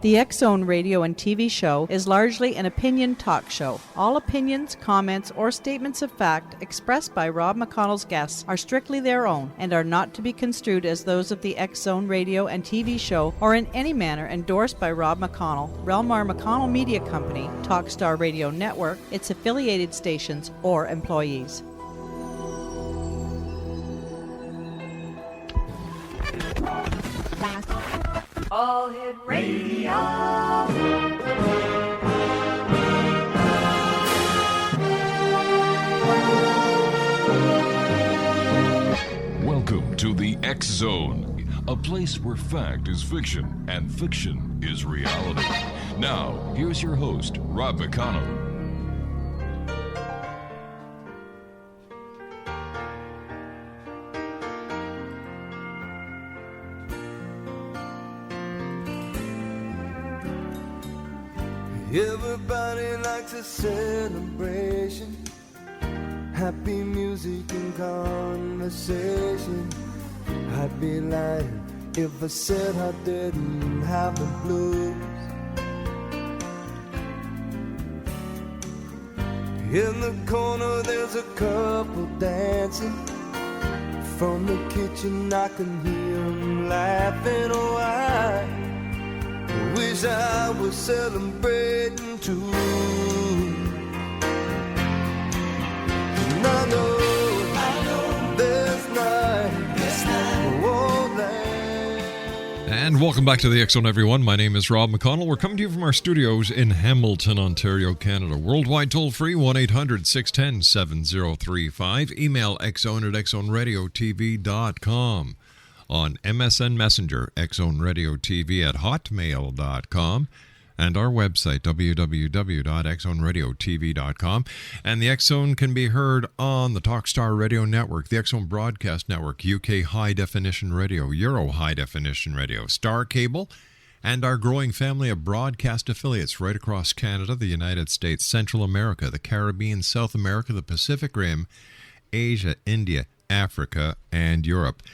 The X Zone radio and TV show is largely an opinion talk show. All opinions, comments, or statements of fact expressed by Rob McConnell's guests are strictly their own and are not to be construed as those of the X Zone radio and TV show or in any manner endorsed by Rob McConnell, Relmar McConnell Media Company, Talkstar Radio Network, its affiliated stations, or employees. All Hit Radio. Welcome to the X Zone, a place where fact is fiction and fiction is reality. Now, here's your host, Rob McConnell. Everybody likes a celebration, happy music and conversation. I'd be lying if I said I didn't have the blues. In the corner there's a couple dancing. From the kitchen I can hear them laughing. Oh, I wish I was celebrating too. And I know this night won't last. And welcome back to the X Zone, everyone. My name is Rob McConnell. We're coming to you from our studios in Hamilton, Ontario, Canada. Worldwide toll free, 1-800-610-7035. Email xzone@xzoneradiotv.com. On MSN Messenger, xzoneradiotv@hotmail.com, and our website, www.xzoneradiotv.com. And the X Zone can be heard on the Talkstar Radio Network, the X Zone Broadcast Network, UK High Definition Radio, Euro High Definition Radio, Star Cable, and our growing family of broadcast affiliates right across Canada, the United States, Central America, the Caribbean, South America, the Pacific Rim, Asia, India, Africa, and Europe.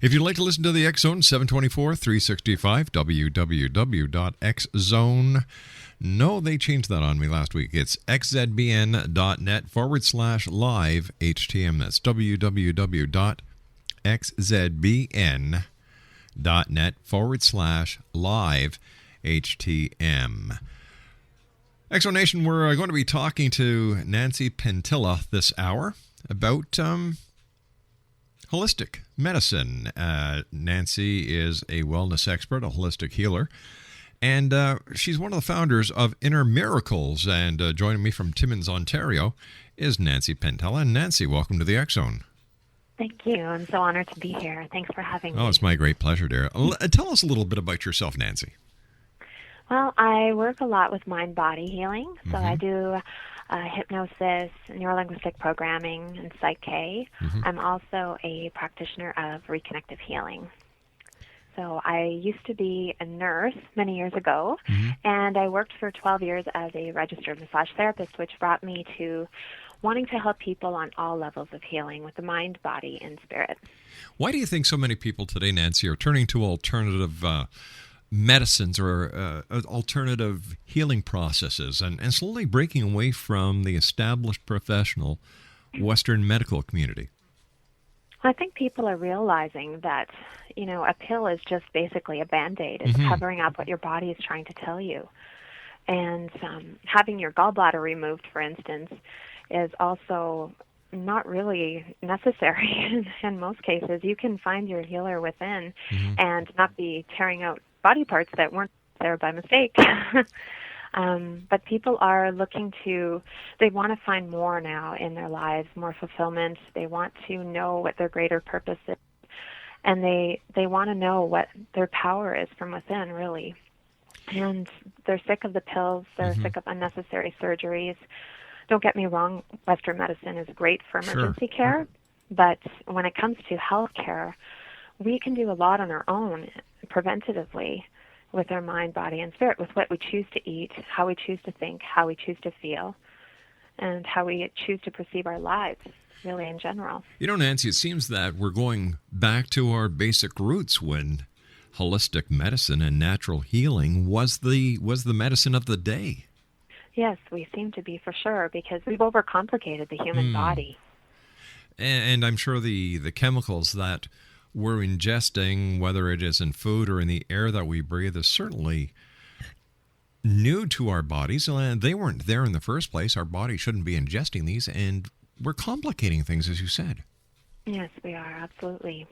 If you'd like to listen to the X Zone, 724-365, www.xzone. No, they changed that on me last week. It's xzbn.net/live HTM. That's www.xzbn.net/live HTM. X Zone Nation, we're going to be talking to Nancy Penttila this hour about holistic medicine. Nancy is a wellness expert, a holistic healer, and she's one of the founders of Inner Miracles. And joining me from Timmins, Ontario, is Nancy Penttila. And Nancy, welcome to the X Zone. Thank you. I'm so honored to be here. Thanks for having me. Oh, it's my great pleasure, dear. Tell us a little bit about yourself, Nancy. Well, I work a lot with mind-body healing. So I do hypnosis, neurolinguistic programming, and Psych-K. I'm also a practitioner of reconnective healing. So I used to be a nurse many years ago, and I worked for 12 years as a registered massage therapist, which brought me to wanting to help people on all levels of healing with the mind, body, and spirit. Why do you think so many people today, Nancy, are turning to alternative medicines or alternative healing processes and slowly breaking away from the established professional Western medical community? I think people are realizing that, a pill is just basically a Band-Aid. It's covering up what your body is trying to tell you. And having your gallbladder removed, for instance, is also not really necessary in most cases. You can find your healer within and not be tearing out body parts that weren't there by mistake. But people are they want to find more now in their lives, more fulfillment. They want to know what their greater purpose is. And they want to know what their power is from within, really. And they're sick of the pills. They're sick of unnecessary surgeries. Don't get me wrong, Western medicine is great for emergency care. But when it comes to health care, we can do a lot on our own preventatively with our mind, body, and spirit, with what we choose to eat, how we choose to think, how we choose to feel, and how we choose to perceive our lives, really, in general. Nancy, it seems that we're going back to our basic roots when holistic medicine and natural healing was the medicine of the day. Yes, we seem to be, for sure, because we've overcomplicated the human body. And I'm sure the chemicals that we're ingesting, whether it is in food or in the air that we breathe, is certainly new to our bodies. They weren't there in the first place. Our body shouldn't be ingesting these, and we're complicating things, as you said. Yes, we are, absolutely.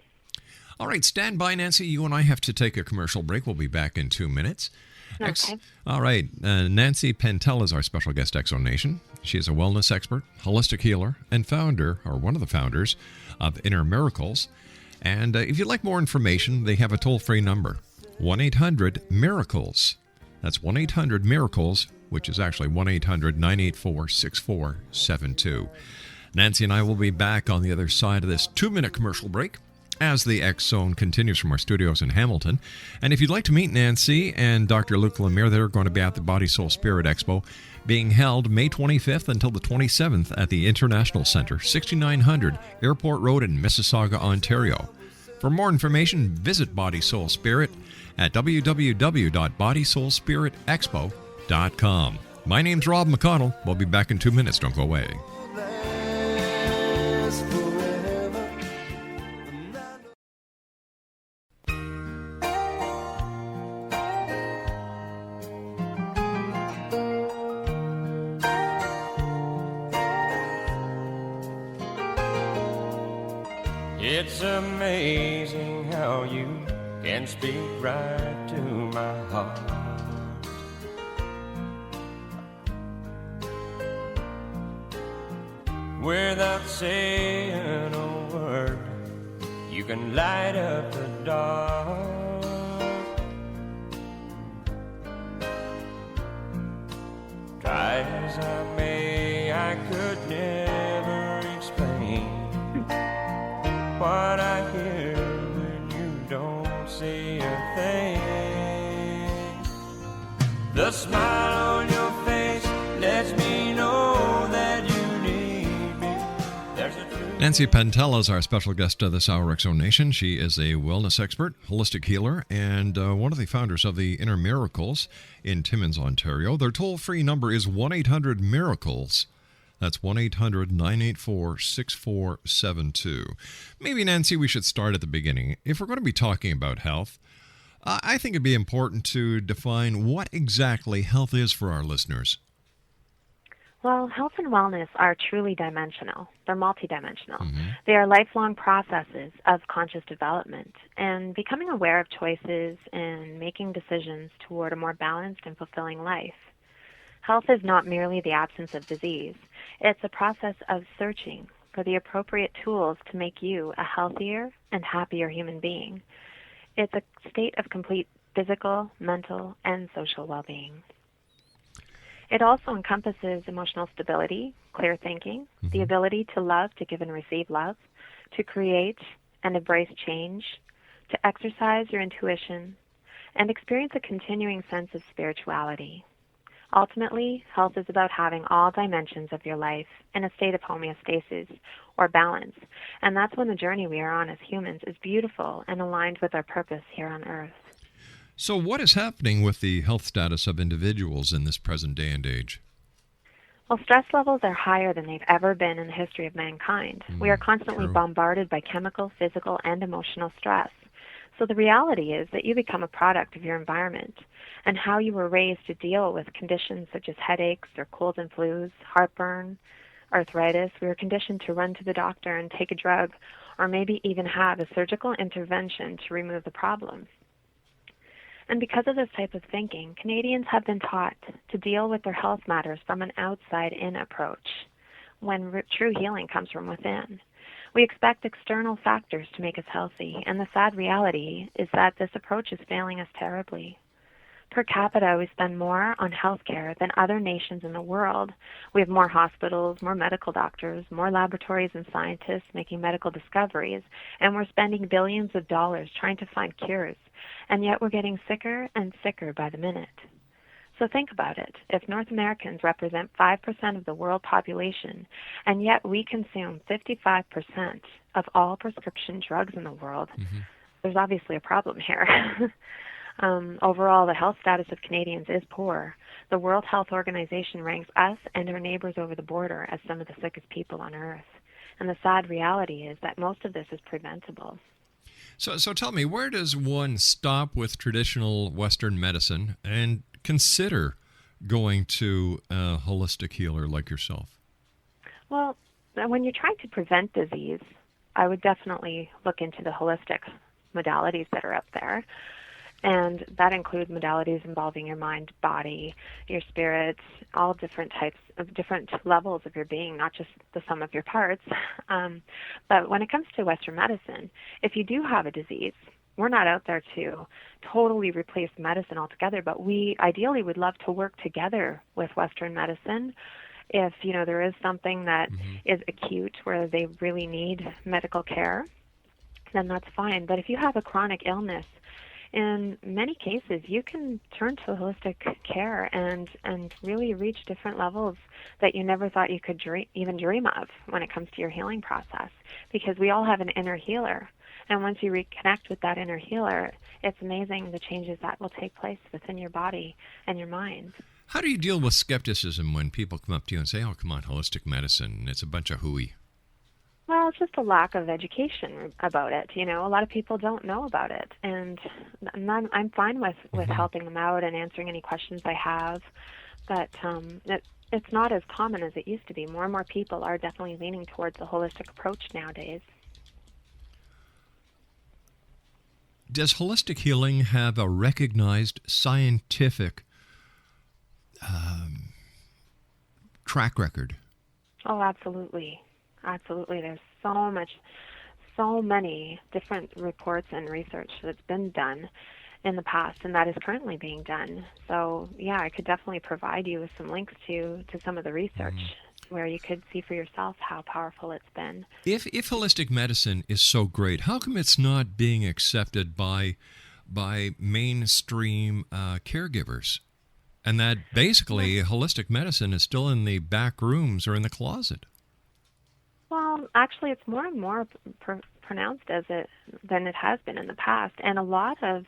All right, stand by, Nancy. You and I have to take a commercial break. We'll be back in 2 minutes. Okay. All right, Nancy Penttila is our special guest, Exonation. She is a wellness expert, holistic healer, and founder, or one of the founders, of Inner Miracles. And if you'd like more information, they have a toll-free number, 1-800-MIRACLES. That's 1-800-MIRACLES, which is actually 1-800-984-6472. Nancy and I will be back on the other side of this 2-minute commercial break as the X-Zone continues from our studios in Hamilton. And if you'd like to meet Nancy and Dr. Luc Lemire, they're going to be at the Body, Soul, Spirit Expo being held May 25th until the 27th at the International Center, 6900 Airport Road in Mississauga, Ontario. For more information, visit Body, Soul, Spirit at www.bodysoulspiritexpo.com. My name's Rob McConnell. We'll be back in 2 minutes. Don't go away. It's amazing how you can speak right to my heart. Without saying a word, you can light up the dark. Try as I may, I could never explain what I hear when you don't say a thing. The smile on your face lets me know that you need me. There's a truth. Nancy Penttila is our special guest this hour, Exonation. She is a wellness expert, holistic healer, and one of the founders of the Inner Miracles in Timmins, Ontario. Their toll-free number is 1-800-MIRACLES. That's 1-800-984-6472. Maybe, Nancy, we should start at the beginning. If we're going to be talking about health, I think it'd be important to define what exactly health is for our listeners. Well, health and wellness are truly dimensional. They're multidimensional. They are lifelong processes of conscious development and becoming aware of choices and making decisions toward a more balanced and fulfilling life. Health is not merely the absence of disease. It's a process of searching for the appropriate tools to make you a healthier and happier human being. It's a state of complete physical, mental, and social well-being. It also encompasses emotional stability, clear thinking, the ability to love, to give and receive love, to create and embrace change, to exercise your intuition, and experience a continuing sense of spirituality. Ultimately, health is about having all dimensions of your life in a state of homeostasis or balance, and that's when the journey we are on as humans is beautiful and aligned with our purpose here on Earth. So what is happening with the health status of individuals in this present day and age? Well, stress levels are higher than they've ever been in the history of mankind. We are constantly bombarded by chemical, physical, and emotional stress. So the reality is that you become a product of your environment and how you were raised to deal with conditions such as headaches or colds and flus, heartburn, arthritis. We were conditioned to run to the doctor and take a drug or maybe even have a surgical intervention to remove the problem. And because of this type of thinking, Canadians have been taught to deal with their health matters from an outside-in approach, when true healing comes from within. We expect external factors to make us healthy, and the sad reality is that this approach is failing us terribly. Per capita, we spend more on health care than other nations in the world. We have more hospitals, more medical doctors, more laboratories and scientists making medical discoveries, and we're spending billions of dollars trying to find cures, and yet we're getting sicker and sicker by the minute. So think about it. If North Americans represent 5% of the world population, and yet we consume 55% of all prescription drugs in the world, there's obviously a problem here. Overall, the health status of Canadians is poor. The World Health Organization ranks us and our neighbors over the border as some of the sickest people on earth. And the sad reality is that most of this is preventable. So tell me, where does one stop with traditional Western medicine and consider going to a holistic healer like yourself? Well, when you're trying to prevent disease, I would definitely look into the holistic modalities that are up there. And that includes modalities involving your mind, body, your spirit, all different types of different levels of your being, not just the sum of your parts. But when it comes to Western medicine, if you do have a disease, we're not out there to totally replace medicine altogether, but we ideally would love to work together with Western medicine. If, there is something that is acute where they really need medical care, then that's fine. But if you have a chronic illness, in many cases, you can turn to holistic care and really reach different levels that you never thought you could even dream of when it comes to your healing process, because we all have an inner healer. And once you reconnect with that inner healer, it's amazing the changes that will take place within your body and your mind. How do you deal with skepticism when people come up to you and say, oh, come on, holistic medicine, it's a bunch of hooey? Well, it's just a lack of education about it. A lot of people don't know about it, and I'm fine with helping them out and answering any questions they have. But it's not as common as it used to be. More and more people are definitely leaning towards the holistic approach nowadays. Does holistic healing have a recognized scientific track record? Oh, absolutely. Absolutely. There's so many different reports and research that's been done in the past, and that is currently being done. So, yeah, I could definitely provide you with some links to some of the research where you could see for yourself how powerful it's been. If holistic medicine is so great, how come it's not being accepted by mainstream caregivers? And that basically holistic medicine is still in the back rooms or in the closet? Well, actually, it's more and more pronounced than it has been in the past. And a lot of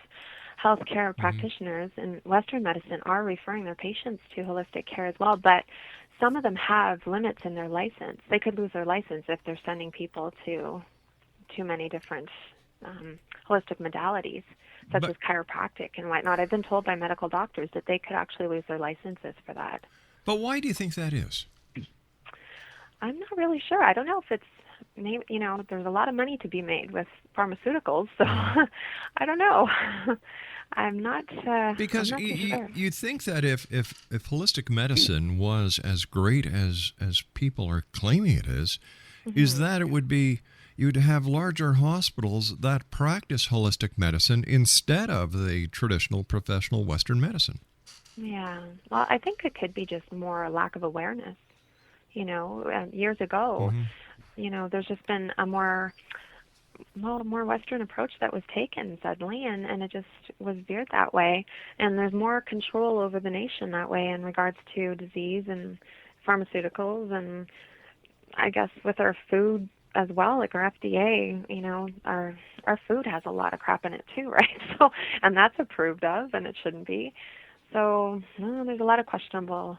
healthcare practitioners in Western medicine are referring their patients to holistic care as well. But some of them have limits in their license. They could lose their license if they're sending people to too many different holistic modalities, such as chiropractic and whatnot. I've been told by medical doctors that they could actually lose their licenses for that. But why do you think that is? I'm not really sure. I don't know if it's, there's a lot of money to be made with pharmaceuticals, so I don't know. I'm not because I'm not sure. You'd think that if holistic medicine was as great as people are claiming it is that it would be, you'd have larger hospitals that practice holistic medicine instead of the traditional professional Western medicine. Yeah. Well, I think it could be just more a lack of awareness. Years ago, there's just been a more Western approach that was taken suddenly, and it just was veered that way. And there's more control over the nation that way in regards to disease and pharmaceuticals, and I guess with our food as well, like our FDA, our food has a lot of crap in it too, right? So, and that's approved of, and it shouldn't be. So, there's a lot of questionable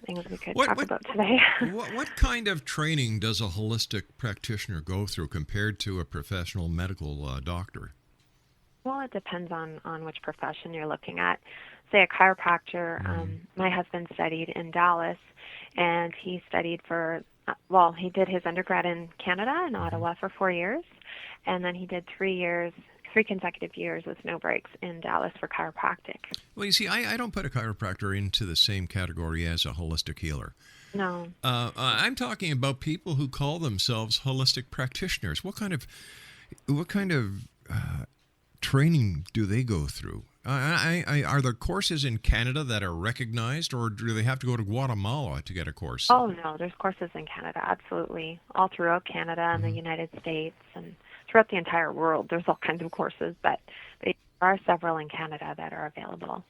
things we could talk about today. What kind of training does a holistic practitioner go through compared to a professional medical doctor? Well, it depends on which profession you're looking at. Say a chiropractor. My husband studied in Dallas, and he studied he did his undergrad in Canada, in Ottawa, for 4 years, and then he did 3 consecutive years with no breaks in Dallas for chiropractic. Well, you see, I don't put a chiropractor into the same category as a holistic healer. No. I'm talking about people who call themselves holistic practitioners. What kind of training do they go through? Are there courses in Canada that are recognized, or do they have to go to Guatemala to get a course? Oh, no, there's courses in Canada, absolutely. All throughout Canada and the United States and throughout the entire world. There's all kinds of courses, but there are several in Canada that are available.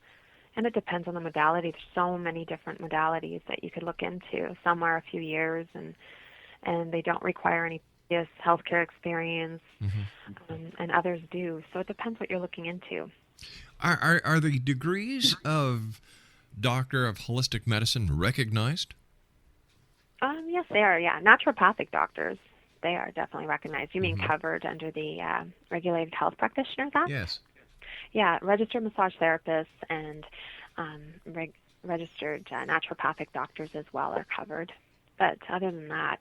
And it depends on the modality. There's so many different modalities that you could look into. Some are a few years, and they don't require any previous healthcare experience, and others do. So it depends what you're looking into. Are the degrees of Doctor of Holistic Medicine recognized? Yes, they are. Yeah, naturopathic doctors, they are definitely recognized. You mean covered under the Regulated Health Practitioners Act? Yes. Yeah, registered massage therapists and registered naturopathic doctors as well are covered. But other than that,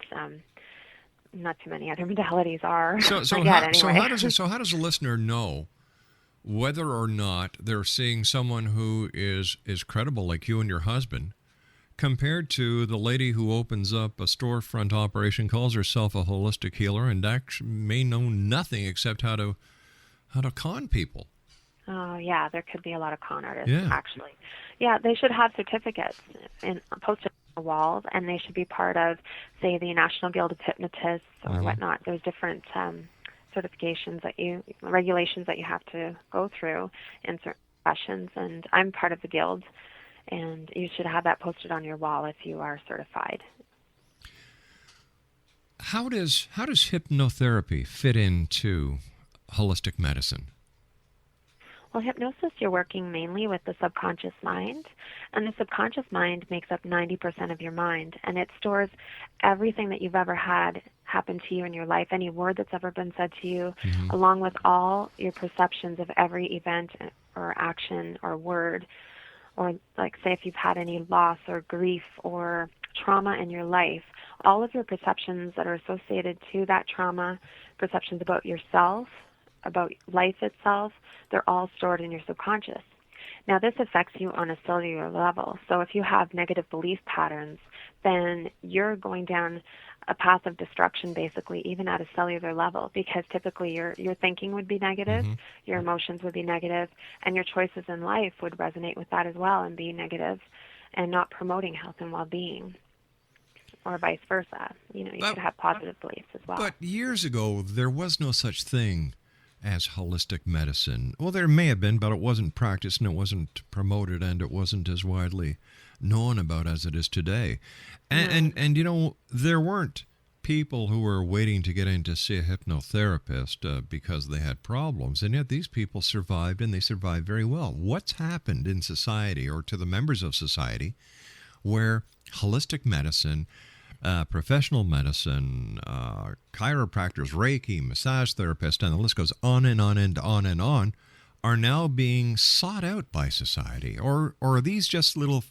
not too many other modalities are. So how does a listener know whether or not they're seeing someone who is credible, like you and your husband, compared to the lady who opens up a storefront operation, calls herself a holistic healer, and actually may know nothing except how to con people? Oh, yeah, there could be a lot of con artists, actually. Yeah, they should have certificates posted on the walls, and they should be part of, say, the National Guild of Hypnotists or whatnot. There's different certifications regulations that you have to go through in certain professions, and I'm part of the guild, and you should have that posted on your wall if you are certified. How does hypnotherapy fit into holistic medicine? Well, hypnosis, you're working mainly with the subconscious mind, and the subconscious mind makes up 90% of your mind, and it stores everything that you've ever had happen to you in your life, any word that's ever been said to you, along with all your perceptions of every event or action or word, or like say if you've had any loss or grief or trauma in your life, all of your perceptions that are associated to that trauma, perceptions about yourself, about life itself, they're all stored in your subconscious. Now, this affects you on a cellular level. So if you have negative belief patterns, then you're going down a path of destruction, basically, even at a cellular level, because typically your thinking would be negative, your emotions would be negative, and your choices in life would resonate with that as well and be negative and not promoting health and well-being, or vice versa. You could have positive beliefs as well. But years ago, there was no such thing as holistic medicine. Well, there may have been, but it wasn't practiced and it wasn't promoted and it wasn't as widely known about as it is today. And there weren't people who were waiting to get in to see a hypnotherapist because they had problems, and yet these people survived, and they survived very well. What's happened in society, or to the members of society, where holistic medicine, professional medicine, chiropractors, Reiki, massage therapists, and the list goes on and on and on and on, are now being sought out by society? Or are these just little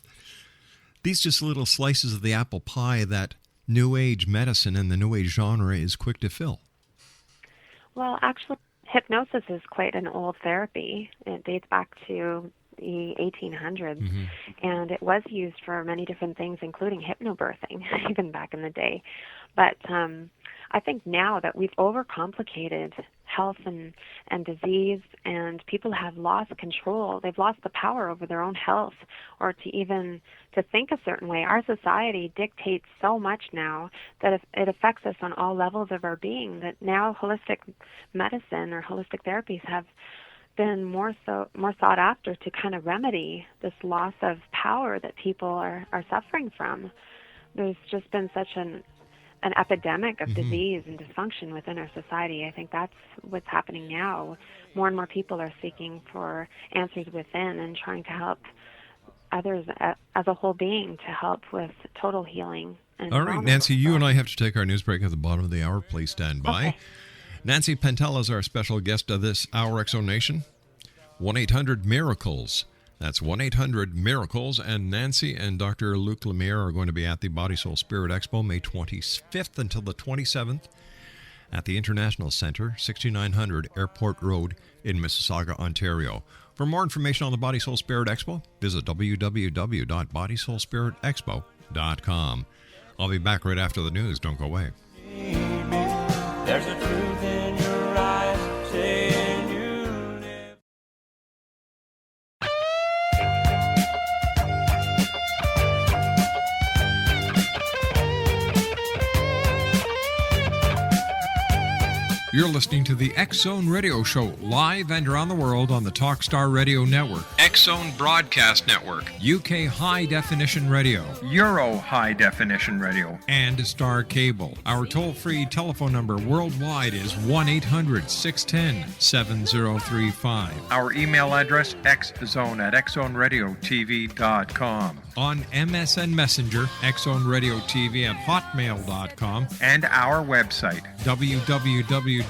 slices of the apple pie that New Age medicine and the New Age genre is quick to fill? Well, actually, hypnosis is quite an old therapy. It dates back to the 1800s, and it was used for many different things, including hypnobirthing, even back in the day. But I think now that we've overcomplicated health and disease, and people have lost control, they've lost the power over their own health, or to think a certain way. Our society dictates so much now that it affects us on all levels of our being, that now holistic medicine or holistic therapies have been more sought after to kind of remedy this loss of power that people are suffering from. There's just been such an epidemic of disease and dysfunction within our society. I think that's what's happening now. More and more people are seeking for answers within and trying to help others as a whole being, to help with total healing. All right, Nancy, you and I have to take our news break at the bottom of the hour. Please stand by. Okay. Nancy Penttila is our special guest of this hour, Exo Nation. 1-800-MIRACLES. That's 1-800-MIRACLES. And Nancy and Dr. Luc Lemire are going to be at the Body, Soul, Spirit Expo May 25th until the 27th at the International Center, 6900 Airport Road in Mississauga, Ontario. For more information on the Body, Soul, Spirit Expo, visit www.bodysoulspiritexpo.com. I'll be back right after the news. Don't go away. There's a truth in your eyes saying you live. You're listening to the X Zone Radio Show, live and around the world on the Talkstar Radio Network, X Zone Broadcast Network, UK High Definition Radio, Euro High Definition Radio, and Star Cable. Our toll-free telephone number worldwide is 1-800-610-7035. Our email address, xzone@xzoneradiotv.com. On MSN Messenger, xzoneradiotv@hotmail.com, and our website, www.xzoneradiotv.com.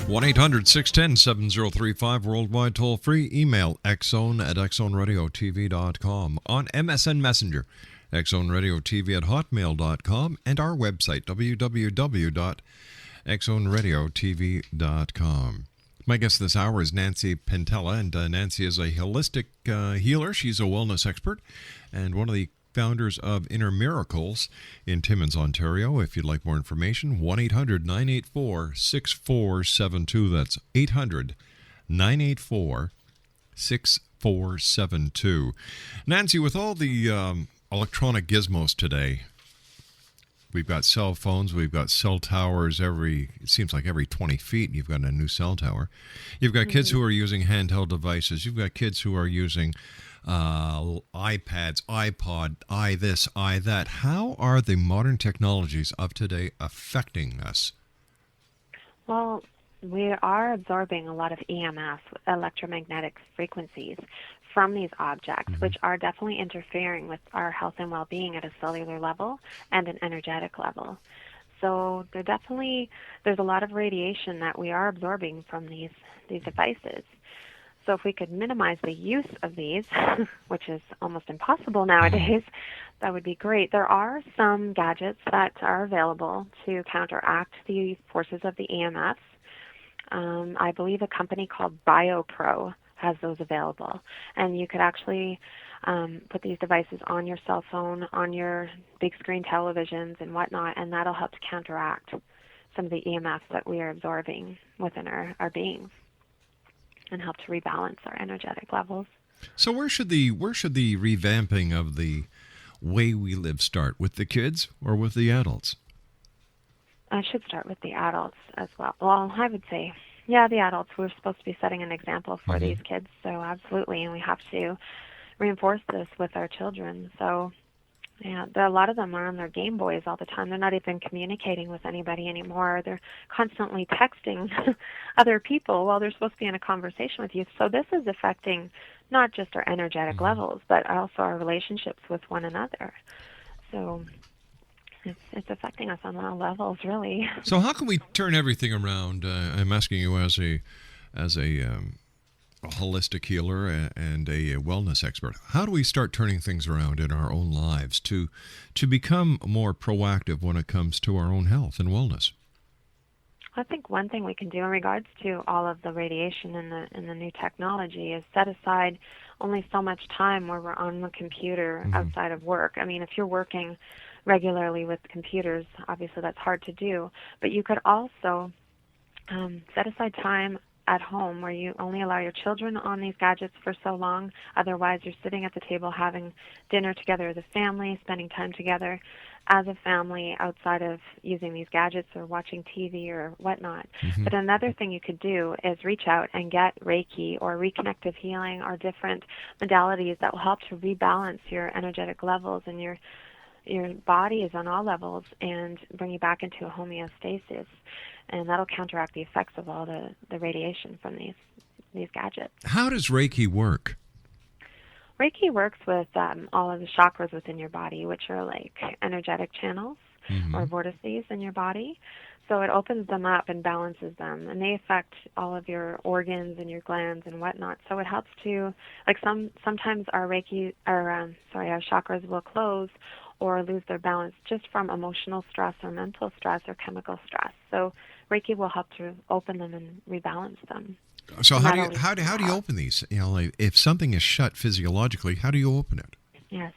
One 1-800-610-7035, worldwide toll-free. Email xzone@xzoneradiotv.com. On MSN Messenger, xzoneradiotv@hotmail.com, and our website, www.xzoneradiotv.com. My guest this hour is Nancy Penttila, and Nancy is a holistic healer. She's a wellness expert and one of the founders of Inner Miracles in Timmins, Ontario. If you'd like more information, 1-800-984-6472. That's 800-984-6472. Nancy, with all the electronic gizmos today, we've got cell phones, we've got cell towers it seems like every 20 feet you've got a new cell tower. You've got kids who are using handheld devices. You've got kids who are using iPads, iPod, this, that. How are the modern technologies of today affecting us? Well, we are absorbing a lot of EMF, electromagnetic frequencies, from these objects, which are definitely interfering with our health and well-being at a cellular level and an energetic level. So there's a lot of radiation that we are absorbing from these devices. So if we could minimize the use of these, which is almost impossible nowadays, that would be great. There are some gadgets that are available to counteract the forces of the EMFs. I believe a company called BioPro has those available. And you could actually put these devices on your cell phone, on your big screen televisions and whatnot, and that'll help to counteract some of the EMFs that we are absorbing within our beings, and help to rebalance our energetic levels. So where should the revamping of the way we live start? With the kids or with the adults? I should start with the adults as well. Well, I would say, yeah, the adults. We're supposed to be setting an example for these kids, so absolutely, and we have to reinforce this with our children. So, yeah, a lot of them are on their Game Boys all the time. They're not even communicating with anybody anymore. They're constantly texting other people while they're supposed to be in a conversation with you. So this is affecting not just our energetic levels, but also our relationships with one another. So it's affecting us on all levels, really. So how can we turn everything around? I'm asking you as a holistic healer and a wellness expert. How do we start turning things around in our own lives to become more proactive when it comes to our own health and wellness? I think one thing we can do in regards to all of the radiation and the new technology is set aside only so much time where we're on the computer outside of work. I mean, if you're working regularly with computers, obviously that's hard to do, but you could also set aside time at home where you only allow your children on these gadgets for so long. Otherwise, you're sitting at the table having dinner together as a family, spending time together as a family outside of using these gadgets or watching TV or whatnot. Mm-hmm. But another thing you could do is reach out and get Reiki or reconnective healing or different modalities that will help to rebalance your energetic levels and your body is on all levels and bring you back into a homeostasis. And that'll counteract the effects of all the radiation from these gadgets. How does Reiki work? Reiki works with all of the chakras within your body, which are like energetic channels or vortices in your body. So it opens them up and balances them, and they affect all of your organs and your glands and whatnot. So it helps to, like sometimes our our chakras will close or lose their balance just from emotional stress or mental stress or chemical stress. So Reiki will help to open them and rebalance them. So how do you open these? Like if something is shut physiologically, how do you open it? Yes.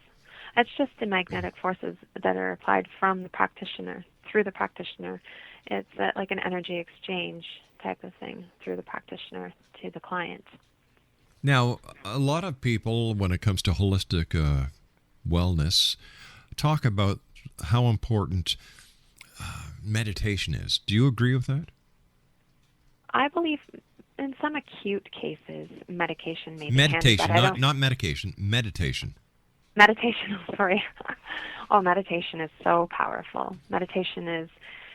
It's just the magnetic forces that are applied from the practitioner, through the practitioner. It's like an energy exchange type of thing through the practitioner to the client. Now, a lot of people, when it comes to holistic wellness, talk about how important meditation is. Do you agree with that? I believe in some acute cases, medication may be meditation, handy, not medication, meditation. Meditation, sorry. Oh, meditation is so powerful. Meditation is,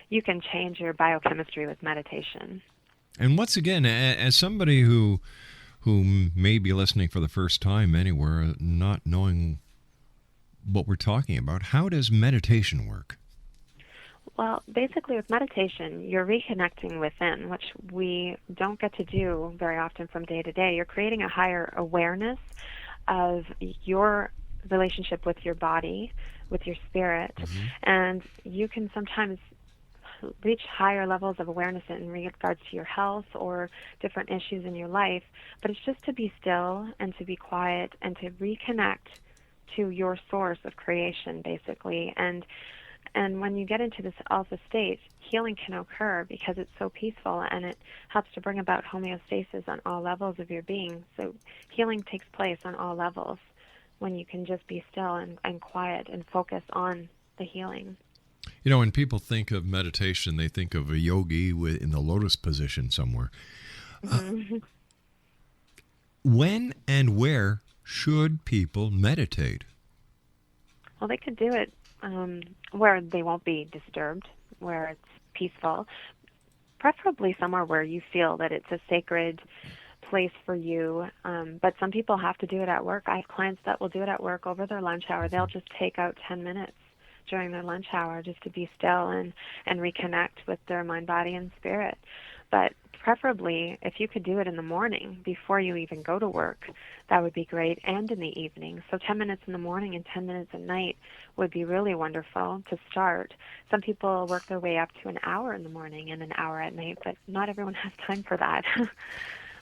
you can change your biochemistry with meditation. And once again, as somebody who may be listening for the first time anywhere, not knowing what we're talking about, how does meditation work? Well, basically with meditation, you're reconnecting within, which we don't get to do very often from day to day. You're creating a higher awareness of your relationship with your body, with your spirit, and you can sometimes reach higher levels of awareness in regards to your health or different issues in your life, but it's just to be still and to be quiet and to reconnect to your source of creation, basically. And when you get into this alpha state, healing can occur because it's so peaceful, and it helps to bring about homeostasis on all levels of your being. So healing takes place on all levels when you can just be still and quiet and focus on the healing. You know, when people think of meditation, they think of a yogi in the lotus position somewhere. When and where should people meditate? Well, they could do it where they won't be disturbed, where it's peaceful, preferably somewhere where you feel that it's a sacred place for you. But some people have to do it at work. I have clients that will do it at work over their lunch hour. They'll just take out 10 minutes during their lunch hour just to be still and reconnect with their mind, body, and spirit. But preferably, if you could do it in the morning before you even go to work, that would be great, and in the evening. So 10 minutes in the morning and 10 minutes at night would be really wonderful to start. Some people work their way up to an hour in the morning and an hour at night, but not everyone has time for that.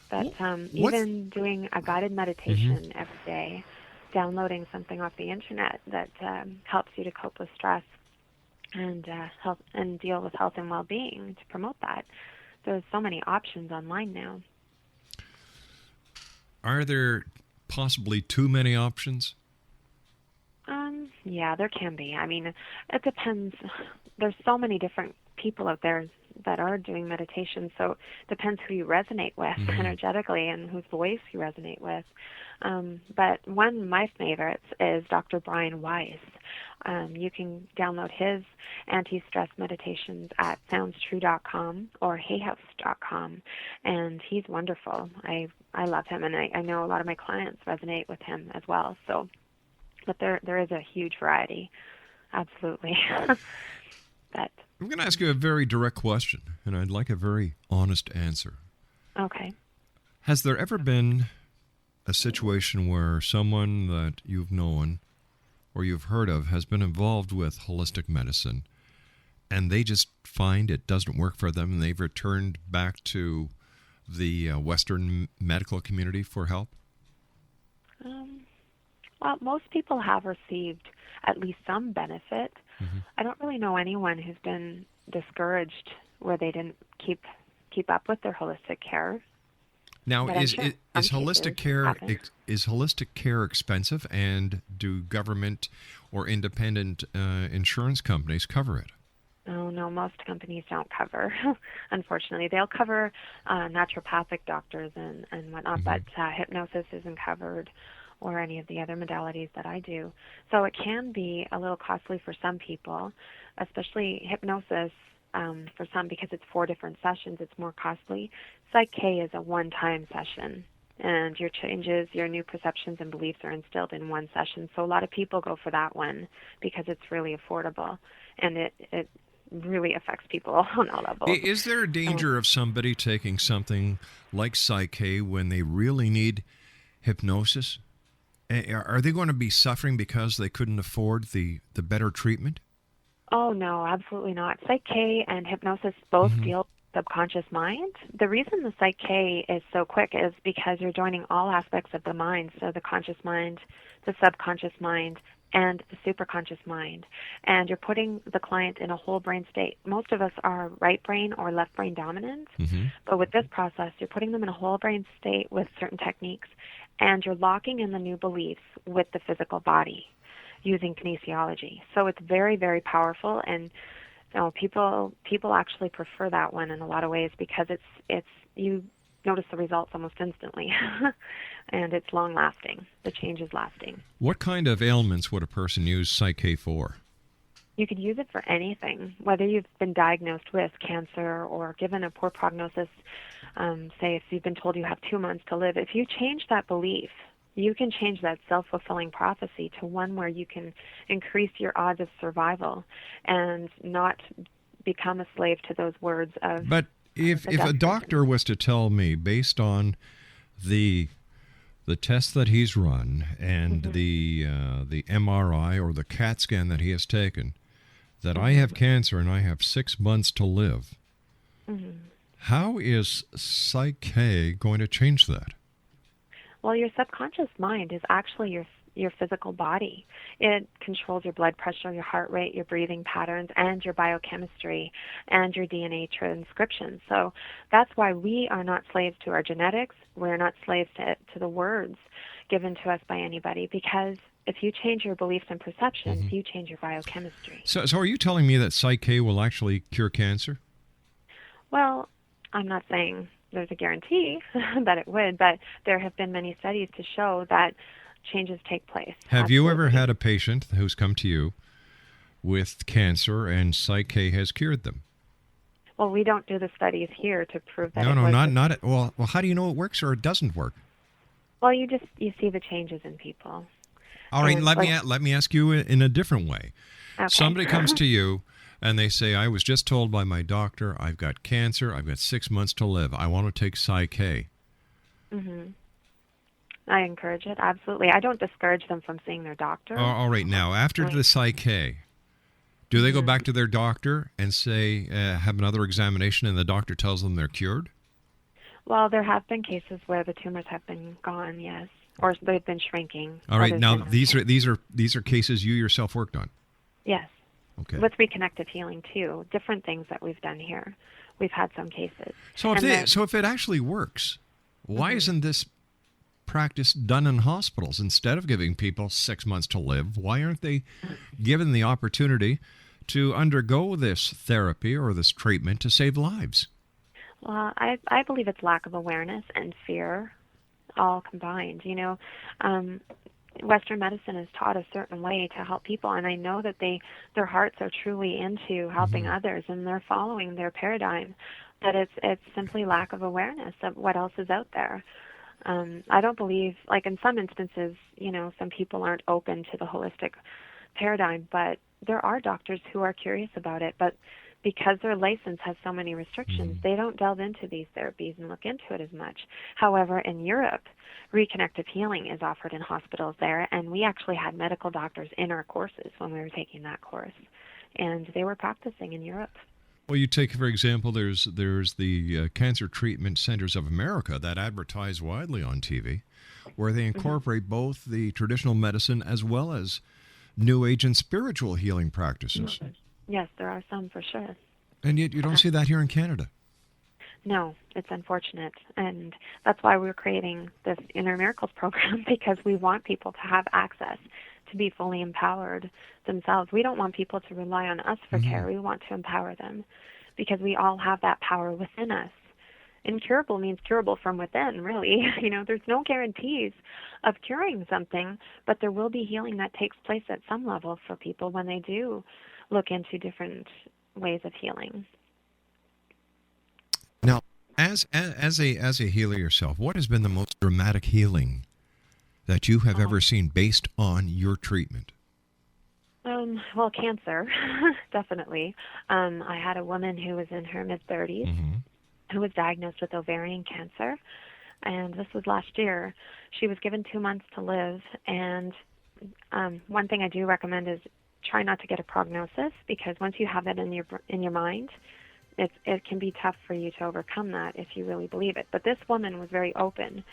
But even doing a guided meditation every day, downloading something off the internet that helps you to cope with stress and health and deal with health and well-being to promote that. There's so many options online now. Are there possibly too many options? Yeah, there can be. I mean, it depends. There's so many different people out there that are doing meditation, so it depends who you resonate with energetically and whose voice you resonate with. But one of my favorites is Dr. Brian Weiss. You can download his anti-stress meditations at soundstrue.com or hayhouse.com, and he's wonderful. I love him, and I know a lot of my clients resonate with him as well. So, but there is a huge variety, absolutely. But I'm going to ask you a very direct question, and I'd like a very honest answer. Okay. Has there ever been a situation where someone that you've known or you've heard of has been involved with holistic medicine and they just find it doesn't work for them and they've returned back to the Western medical community for help? Well, most people have received at least some benefit. I don't really know anyone who's been discouraged where they didn't keep up with their holistic care Now, But I'm is sure is some holistic cases care happen. is holistic care expensive, and do government or independent insurance companies cover it? Oh, no, most companies don't cover, unfortunately. They'll cover naturopathic doctors and whatnot, but hypnosis isn't covered, or any of the other modalities that I do. So it can be a little costly for some people, especially hypnosis for some, because it's 4 different sessions. It's more costly. Psych K is a one-time session, and your changes, your new perceptions and beliefs are instilled in one session. So a lot of people go for that one because it's really affordable, and it really affects people on all levels. Is there a danger of somebody taking something like Psych K when they really need hypnosis? Are they going to be suffering because they couldn't afford the better treatment? Oh, no, absolutely not. Psych K and hypnosis both deal with the subconscious mind. The reason the Psych K is so quick is because you're joining all aspects of the mind, so the conscious mind, the subconscious mind, and the superconscious mind. And you're putting the client in a whole brain state. Most of us are right brain or left brain dominant, but with this process, you're putting them in a whole brain state with certain techniques, and you're locking in the new beliefs with the physical body using kinesiology. So it's very, very powerful, and people actually prefer that one in a lot of ways because it's you notice the results almost instantly, and it's long lasting. The change is lasting. What kind of ailments would a person use Psych K for? You could use it for anything, whether you've been diagnosed with cancer or given a poor prognosis. Say if you've been told you have 2 months to live, if you change that belief, you can change that self-fulfilling prophecy to one where you can increase your odds of survival and not become a slave to those words of. But if a doctor was to tell me, based on the tests that he's run and the MRI or the CAT scan that he has taken, that I have cancer and I have 6 months to live, how is Psych K going to change that? Well, your subconscious mind is actually your physical body. It controls your blood pressure, your heart rate, your breathing patterns, and your biochemistry and your DNA transcription. So that's why we are not slaves to our genetics. We're not slaves to the words given to us by anybody, because if you change your beliefs and perceptions, you change your biochemistry. So are you telling me that Psych K will actually cure cancer? Well, I'm not saying there's a guarantee that it would, but there have been many studies to show that changes take place. Have you ever had a patient who's come to you with cancer and Psych K has cured them? Well, we don't do the studies here to prove that. Well, how do you know it works or it doesn't work? Well, you see the changes in people. All right, let me ask you in a different way. Okay. Somebody comes to you and they say, I was just told by my doctor I've got cancer, I've got 6 months to live, I want to take Psych K. I encourage it, absolutely. I don't discourage them from seeing their doctor. All right, now, after the Psych K, do they go back to their doctor and say, have another examination, and the doctor tells them they're cured? Well, there have been cases where the tumors have been gone, yes, or they've been shrinking. All right, now these are cases you yourself worked on. Yes. Okay. With reconnective healing too, different things that we've done here. We've had some cases. So if it actually works, why isn't this practice done in hospitals instead of giving people 6 months to live? Why aren't they given the opportunity to undergo this therapy or this treatment to save lives? Well, I believe it's lack of awareness and fear all combined. Western medicine is taught a certain way to help people, and I know that their hearts are truly into helping others, and they're following their paradigm. But it's simply lack of awareness of what else is out there. I don't believe, like in some instances, some people aren't open to the holistic paradigm, but there are doctors who are curious about it. But because their license has so many restrictions, they don't delve into these therapies and look into it as much. However, in Europe, reconnective healing is offered in hospitals there, and we actually had medical doctors in our courses when we were taking that course, and they were practicing in Europe. Well, you take, for example, there's the Cancer Treatment Centers of America that advertise widely on TV, where they incorporate both the traditional medicine as well as New Age and spiritual healing practices. Yes, there are some for sure. And yet you don't see that here in Canada. No, it's unfortunate. And that's why we're creating this Inner Miracles program, because we want people to have access to be fully empowered themselves. We don't want people to rely on us for care. We want to empower them because we all have that power within us. Incurable means curable from within, really. There's no guarantees of curing something, but there will be healing that takes place at some level for people when they do look into different ways of healing. Now, as a healer yourself, what has been the most dramatic healing that you have ever seen based on your treatment? Well, cancer, definitely. I had a woman who was in her mid-30s who was diagnosed with ovarian cancer, and this was last year. She was given 2 months to live, and one thing I do recommend is try not to get a prognosis, because once you have that in your mind, it can be tough for you to overcome that if you really believe it. But this woman was very open,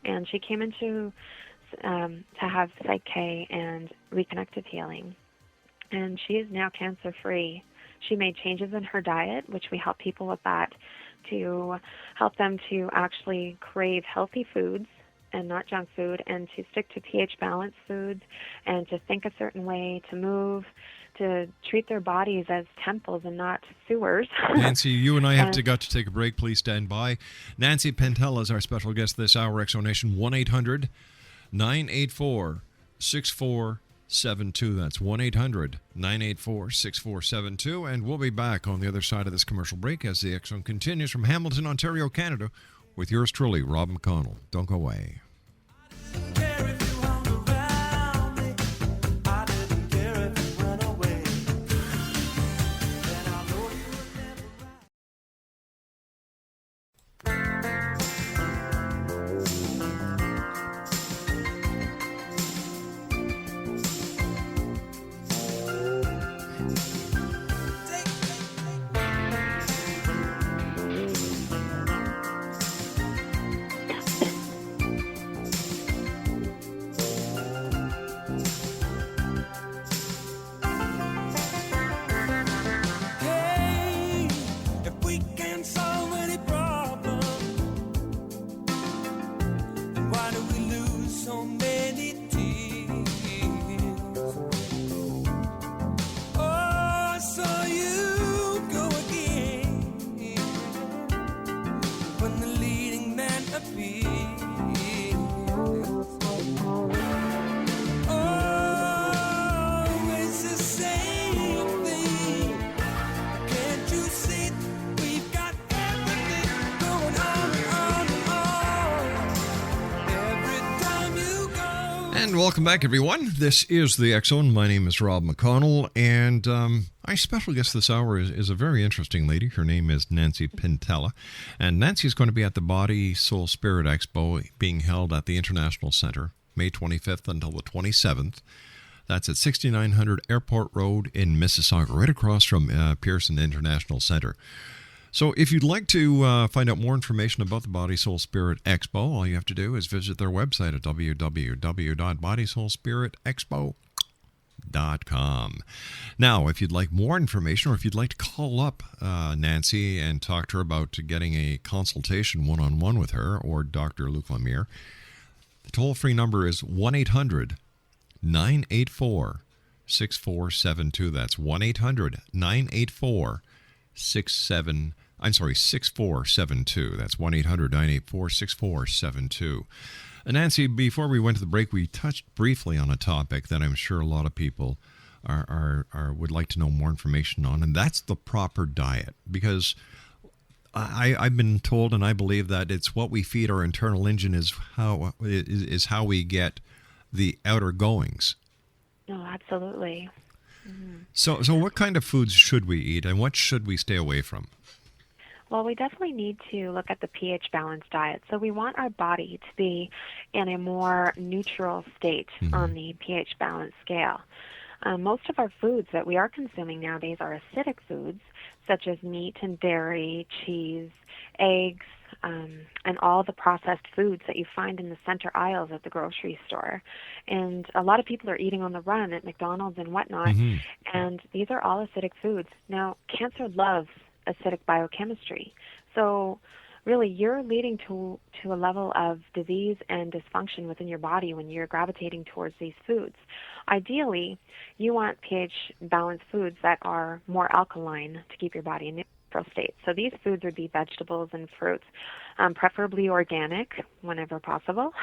and she came into to have Psych K and reconnective healing, and she is now cancer-free. She made changes in her diet, which we help people with that, to help them to actually crave healthy foods and not junk food, and to stick to pH-balanced foods, and to think a certain way, to move, to treat their bodies as temples and not sewers. Nancy, you and I have got to take a break. Please stand by. Nancy Penttila is our special guest this hour. Exonation 1-800-984-6472. That's 1-800-984-6472. And we'll be back on the other side of this commercial break as the X Zone continues from Hamilton, Ontario, Canada, with yours truly, Rob McConnell. Don't go away. And welcome back, everyone. This is the X Zone. My name is Rob McConnell, and our special guest this hour is a very interesting lady. Her name is Nancy Penttila, and Nancy is going to be at the Body, Soul, Spirit Expo being held at the International Center, May 25th until the 27th. That's at 6900 Airport Road in Mississauga, right across from Pearson International Center. So if you'd like to find out more information about the Body, Soul, Spirit Expo, all you have to do is visit their website at www.bodysoulspiritexpo.com. Now, if you'd like more information, or if you'd like to call up Nancy and talk to her about getting a consultation one-on-one with her or Dr. Luc Lemire, the toll-free number is 1-800-984-6472. That's 1-800-984-6472. That's 1-800-984-6472. Nancy, before we went to the break, we touched briefly on a topic that I'm sure a lot of people would like to know more information on, and that's the proper diet. Because I've been told, and I believe that it's what we feed our internal engine is how we get the outer goings. No, absolutely. So what kind of foods should we eat, and what should we stay away from? Well, we definitely need to look at the pH balanced diet. So we want our body to be in a more neutral state on the pH balance scale. Most of our foods that we are consuming nowadays are acidic foods, such as meat and dairy, cheese, eggs, and all the processed foods that you find in the center aisles at the grocery store. And a lot of people are eating on the run at McDonald's and whatnot, and these are all acidic foods. Now, cancer loves acidic biochemistry. So So really, you're leading to a level of disease and dysfunction within your body when you're gravitating towards these foods. Ideally, you want pH-balanced foods that are more alkaline to keep your body in neutral state. So these foods would be vegetables and fruits, preferably organic whenever possible.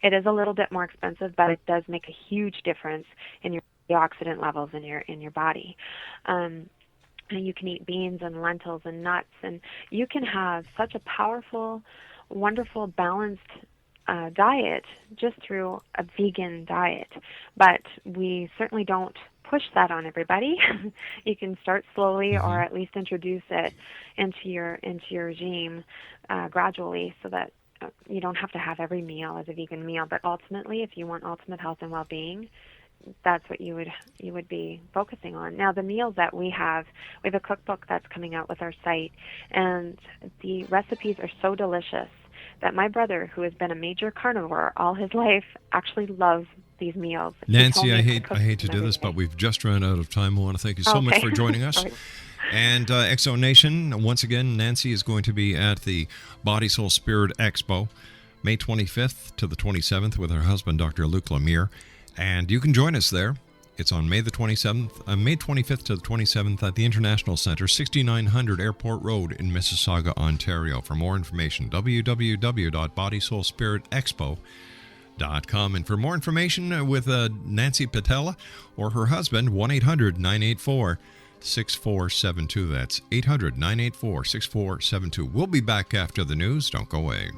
It is a little bit more expensive, but it does make a huge difference in your antioxidant levels in your body. And you can eat beans and lentils and nuts, and you can have such a powerful, wonderful, balanced diet just through a vegan diet. But we certainly don't push that on everybody. You can start slowly, or at least introduce it into your regime gradually, so that you don't have to have every meal as a vegan meal. But ultimately, if you want ultimate health and well-being, that's what you would be focusing on. Now, the meals that we have a cookbook that's coming out with our site, and the recipes are so delicious that my brother, who has been a major carnivore all his life, actually loves these meals. Nancy, I hate to do this, but we've just run out of time. I want to thank you so much for joining us. And X Zone Nation, once again, Nancy is going to be at the Body, Soul, Spirit Expo, May 25th to the 27th with her husband, Dr. Luc Lemire. And you can join us there. It's on May 25th to the 27th at the International Centre, 6900 Airport Road in Mississauga, Ontario. For more information, www.bodysoulspiritexpo.com. And for more information with Nancy Penttila or her husband, 1-800-984-6472. That's 800-984-6472. We'll be back after the news. Don't go away.